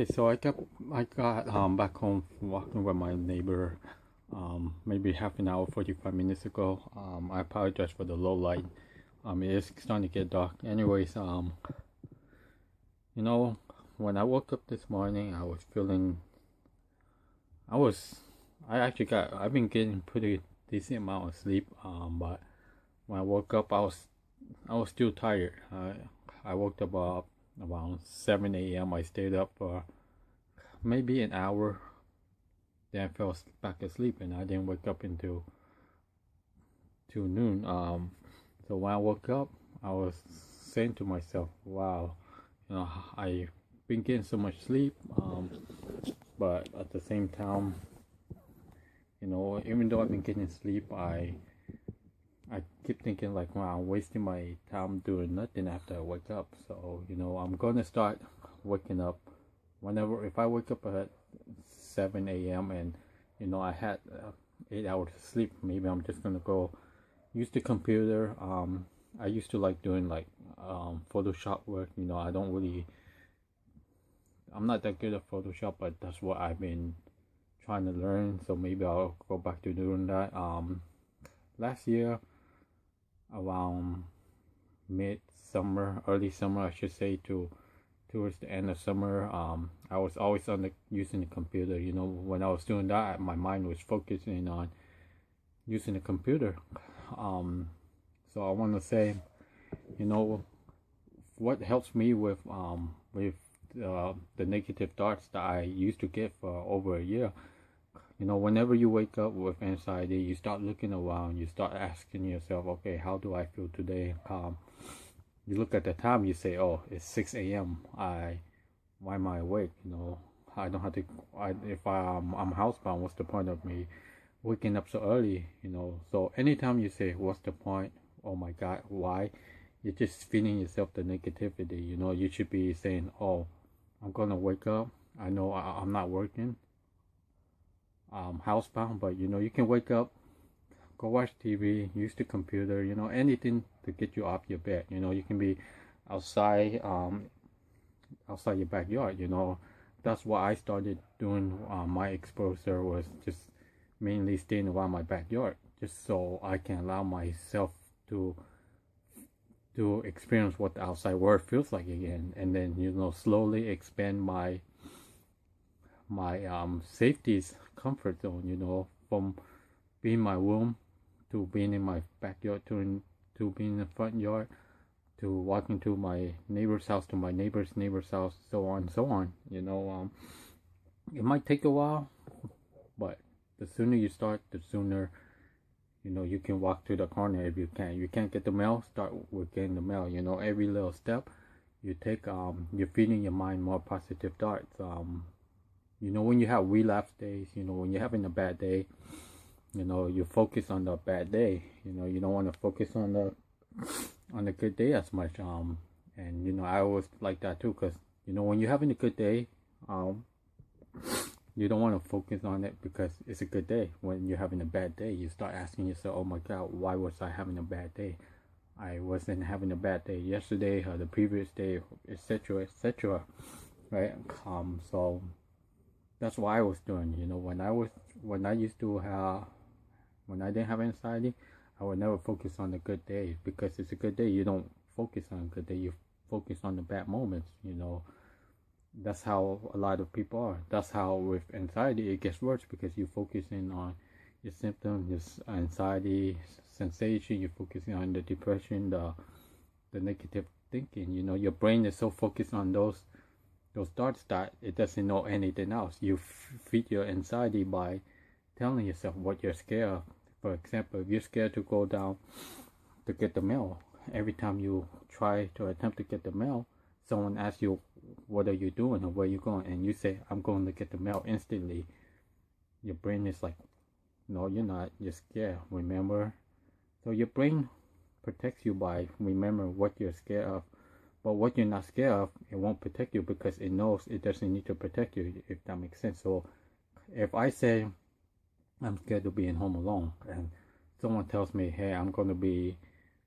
Okay, so I got back home from walking with my neighbor maybe half an hour, 45 minutes ago. I apologize for the low light. It is starting to get dark. Anyways, you know, when I woke up this morning, I was feeling, I was, I've been getting pretty decent amount of sleep. But when I woke up, I was still tired. I woke up around 7 a.m. I stayed up for maybe an hour. Then I fell back asleep, and I didn't wake up until noon. So when I woke up, I was saying to myself, "Wow, I've been getting so much sleep." But at the same time, even though I've been getting sleep, I keep thinking like, wow, I'm wasting my time doing nothing after I wake up. So, I'm gonna start waking up if I wake up at 7 a.m. and, I had 8 hours of sleep, maybe I'm just gonna go use the computer. I used to like doing like Photoshop work. I'm not that good at Photoshop, but that's what I've been trying to learn. So maybe I'll go back to doing that. Last year, around mid-summer, early summer, I should say, towards the end of summer, I was always using the computer. When I was doing that, my mind was focusing on using the computer. So I want to say, what helps me with the negative thoughts that I used to get for over a year. Whenever you wake up with anxiety, you start looking around, you start asking yourself, okay, how do I feel today? You look at the time, you say, oh, it's 6 a.m. Why am I awake? I don't have to, if I'm housebound, what's the point of me waking up so early? So anytime you say, what's the point? Oh my God, why? You're just feeding yourself the negativity. You should be saying, oh, I'm gonna wake up. I know I'm not working. Housebound, but you can wake up, go watch TV, use the computer, anything to get you off your bed. You can be outside, outside your backyard. That's what I started doing. My exposure was just mainly staying around my backyard, just so I can allow myself to experience what the outside world feels like again, and then slowly expand my safety's comfort zone, from being my room to being in my backyard to being in the front yard to walking to my neighbor's house to my neighbor's house, so on and so on. It might take a while, but the sooner you start, the sooner you can walk to the corner. If you can't get the mail, start with getting the mail. Every little step you take, you're feeding your mind more positive thoughts. When you have relapse days, when you're having a bad day, you focus on the bad day. You don't want to focus on the good day as much. And I always like that too, because when you're having a good day, you don't want to focus on it because it's a good day. When you're having a bad day, you start asking yourself, oh my God, why was I having a bad day? I wasn't having a bad day yesterday or the previous day, etc., etc. Right? So that's what I was doing. When I didn't have anxiety, I would never focus on the good day, because it's a good day. You don't focus on a good day. You focus on the bad moments. That's how a lot of people are. That's how with anxiety it gets worse, because you're focusing on your symptoms, your anxiety sensation. You're focusing on the depression, the negative thinking. Your brain is so focused on those thoughts that it doesn't know anything else. You feed your anxiety by telling yourself what you're scared of. For example, if you're scared to go down to get the mail, every time you try to attempt to get the mail, someone asks you, what are you doing or where are you going? And you say, I'm going to get the mail. Instantly, your brain is like, no, you're not. You're scared. Remember? So your brain protects you by remembering what you're scared of. But what you're not scared of, it won't protect you, because it knows it doesn't need to protect you, if that makes sense. So if I say I'm scared of being home alone, and someone tells me, hey, I'm going to be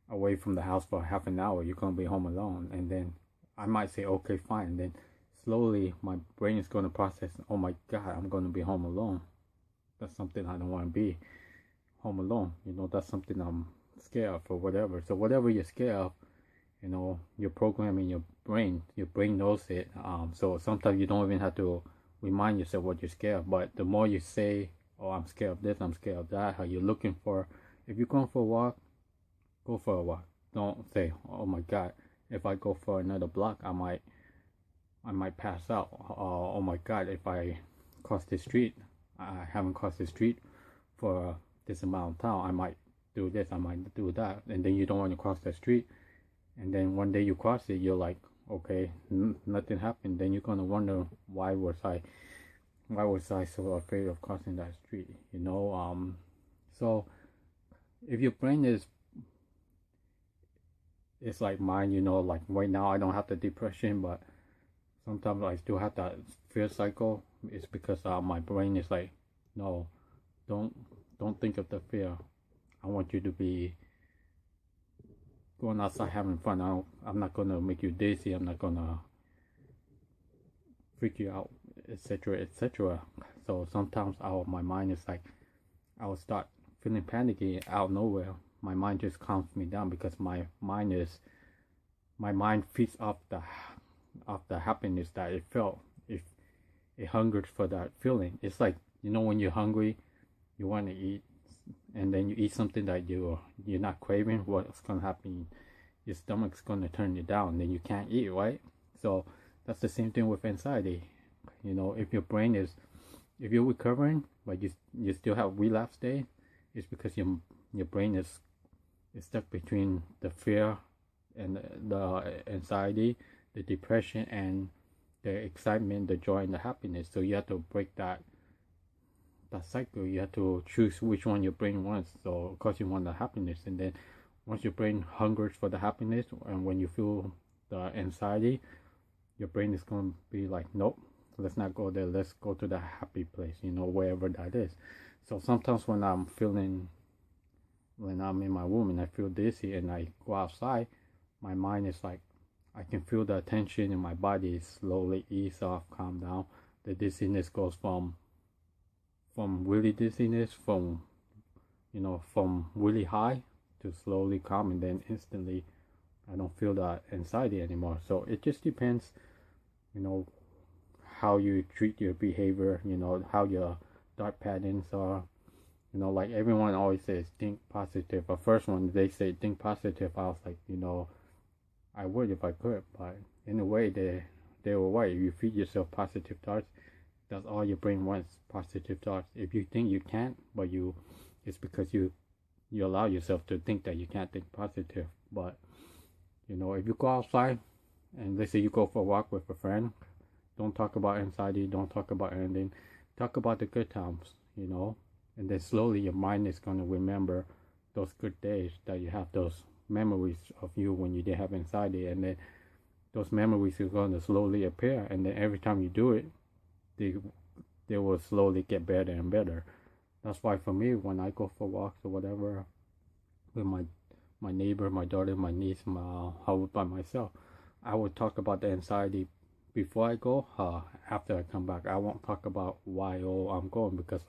away from the house for half an hour, you're going to be home alone, and then I might say, okay, fine. And then slowly my brain is going to process, oh my God, I'm going to be home alone. That's something I don't want to be, home alone. That's something I'm scared of or whatever. So whatever you're scared of, you're programming your brain knows it. So sometimes you don't even have to remind yourself what you're scared of, but the more you say, oh, I'm scared of this, I'm scared of that, how you're looking for, if you're going for a walk, go for a walk. Don't say, oh my God, if I go for another block, I might pass out. Oh my God, if I cross the street, I haven't crossed the street for this amount of time, I might do this, I might do that, and then you don't want to cross the street, and then one day you cross it, you're like, okay, nothing happened. Then you're gonna wonder, why was I so afraid of crossing that street? So if your brain is, it's like mine, like right now I don't have the depression, but sometimes I still have that fear cycle. It's because my brain is like, no, don't think of the fear. I want you to be going outside having fun. I'm not gonna make you dizzy. I'm not gonna freak you out, etc., etc. So sometimes my mind is like, I will start feeling panicky out of nowhere. My mind just calms me down because my mind feeds off the happiness that it felt. If it hungers for that feeling, it's like, when you're hungry, you want to eat, and then you eat something that you're not craving. What's gonna happen? Your stomach's gonna turn you down, then you can't eat, right? So that's the same thing with anxiety. If your brain is, if you're recovering but you still have relapse day, it's because your brain is stuck between the fear and the anxiety, the depression, and the excitement, the joy, and the happiness. So you have to break that cycle. You have to choose which one your brain wants. So of course you want the happiness, and then once your brain hungers for the happiness, and when you feel the anxiety, your brain is going to be like, nope, let's not go there, let's go to the happy place, wherever that is. So sometimes when I'm in my room and I feel dizzy and I go outside, my mind is like, I can feel the tension in my body slowly ease off, calm down. The dizziness goes from really dizziness, from really high to slowly calm, and then instantly I don't feel that anxiety anymore. So it just depends, how you treat your behavior, how your thought patterns are. Like everyone always says, think positive. But first when they say think positive, I was like, I would if I could, but in a way they were right. If you feed yourself positive thoughts, that's all your brain wants, positive thoughts. If you think you can't, but it's because you allow yourself to think that you can't think positive. But if you go outside and let's say you go for a walk with a friend, don't talk about anxiety, don't talk about anything, talk about the good times, and then slowly your mind is going to remember those good days, that you have those memories of you when you didn't have anxiety, and then those memories are going to slowly appear, and then every time you do it, they will slowly get better and better. That's why for me, when I go for walks or whatever with my neighbor, my daughter, my niece, by myself, I would talk about the anxiety before I go. After I come back, I won't talk about why I'm going, because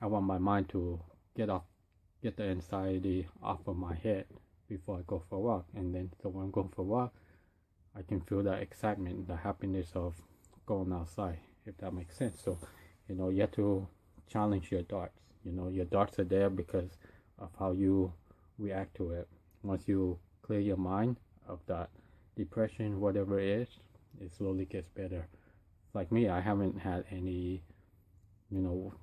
I want my mind to get the anxiety off of my head before I go for a walk. And then so when I'm going for a walk, I can feel that excitement, the happiness of going outside, if that makes sense. So you have to challenge your thoughts. Your thoughts are there because of how you react to it. Once you clear your mind of that depression, whatever it is, it slowly gets better. Like me, I haven't had any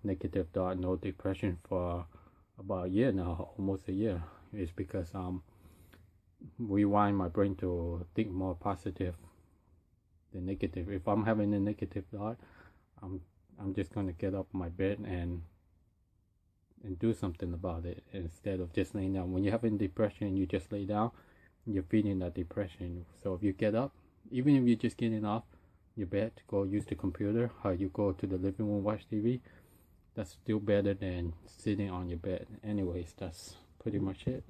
negative thought, no depression for about a year now, almost a year. It's because rewind my brain to think more positive than negative. If I'm having a negative thought, I'm just gonna get up my bed and do something about it, instead of just laying down. When you're having depression, you just lay down, you're feeding that depression. So if you get up, even if you're just getting off your bed to go use the computer, or you go to the living room, watch TV, that's still better than sitting on your bed. Anyways, that's pretty much it.